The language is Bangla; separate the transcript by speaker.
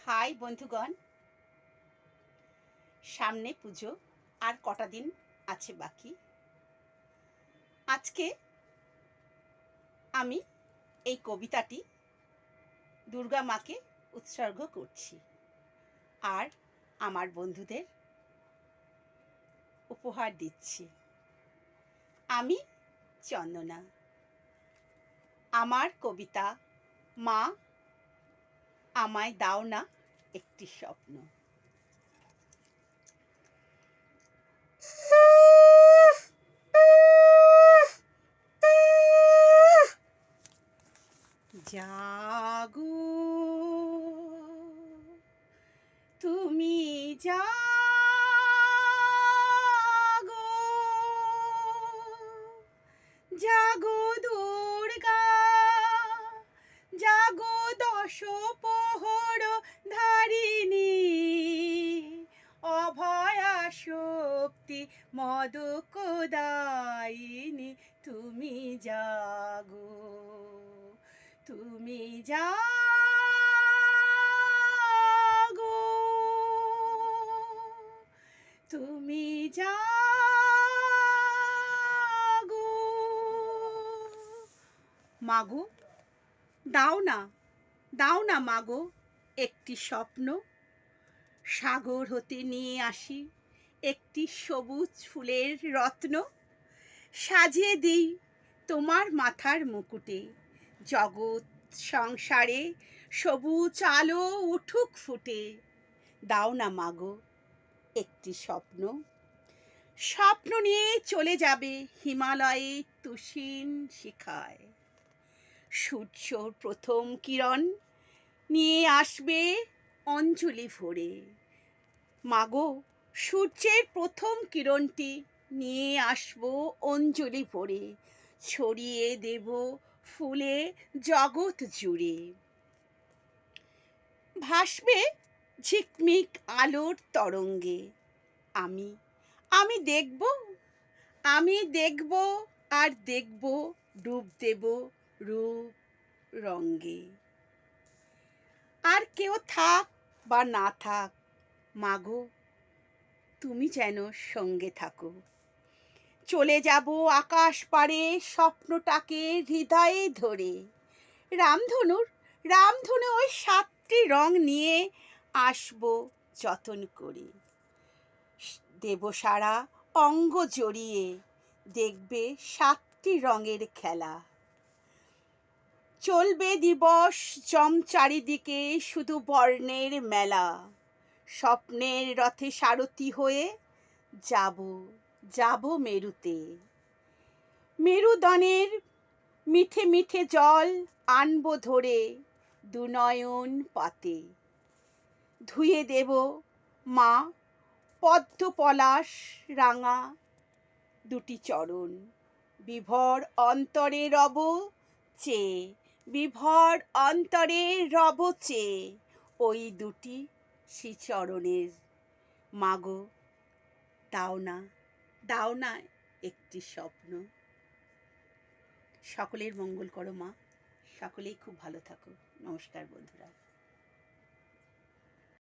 Speaker 1: হাই বন্ধুগণ, সামনে পুজো আর কটা দিন আছে বাকি। আজকে আমি এই কবিতাটি দুর্গা মাকে উৎসর্গ করছি আর আমার বন্ধুদের উপহার দিচ্ছি। আমি চন্দনা। আমার কবিতা মা আমায় দাও না একটি স্বপ্ন। জাগো তুমি, জাগো জাগো দুর্গা, জাগো দশ প্রহর ধারিণী, অভয়া শক্তি মদকদায়িনী। তুমি জাগো, তুমি জাগো, তুমি জাগো। মাগো দাও না, দাও না মাগো একটি স্বপ্ন। সাগর হতে নিয়ে আসি একটি সবুজ ফুলের রত্ন। সাজিয়ে দিই তোমার মাথার মুকুটে, জগৎ সংসারে সবুজ আলো উঠুক ফুটে। দাও না মাগো একটি স্বপ্ন। স্বপ্ন নিয়ে চলে যাবে হিমালয়ে তুষিন শিখায়। সূর্যর প্রথম কিরণ নিয়ে আসবে অঞ্জলি ভরে। মাগো সূর্যের প্রথম কিরণটি নিয়ে আসবো অঞ্জলি ভরে, ছড়িয়ে দেব ফুলে জগৎ জুড়ে। ভাসবে ঝিকমিক আলোর তরঙ্গে। আমি আমি দেখব, আমি দেখব আর দেখব ডুব দেব রূপ রঙ্গে। আর কেউ থাক বা না থাক মাগো তুমি যেন সঙ্গে থাকো। চলে যাব আকাশ পাড়ে স্বপ্নটাকে হৃদয়ে ধরে। রামধনু ওই 7টি রং নিয়ে আসবো যতন করে। দেব সারা অঙ্গ জড়িয়ে, দেখবে 7টি রঙের খেলা। চলবে দিবস জম চারিদিকে শুধু বর্ণের মেলা। স্বপ্নের রথে সারথি হয়ে যাব, যাব মেরুতে। মেরুদনের মিঠে মিঠে জল আনবো ধরে দুনয়ন পাতে। ধুয়ে দেব মা পদ্ম পলাশ রাঙা দুটি চরণ। বিভোর অন্তরে রব চেয়ে, বিভোর অন্তরে রব চেয়ে ওই দুটি শ্রীচরণের। মাগো দাও না, দাও না একটি স্বপ্ন। সকলের মঙ্গল করো মা, সকলেই খুব ভালো থাকো। নমস্কার বন্ধুরা।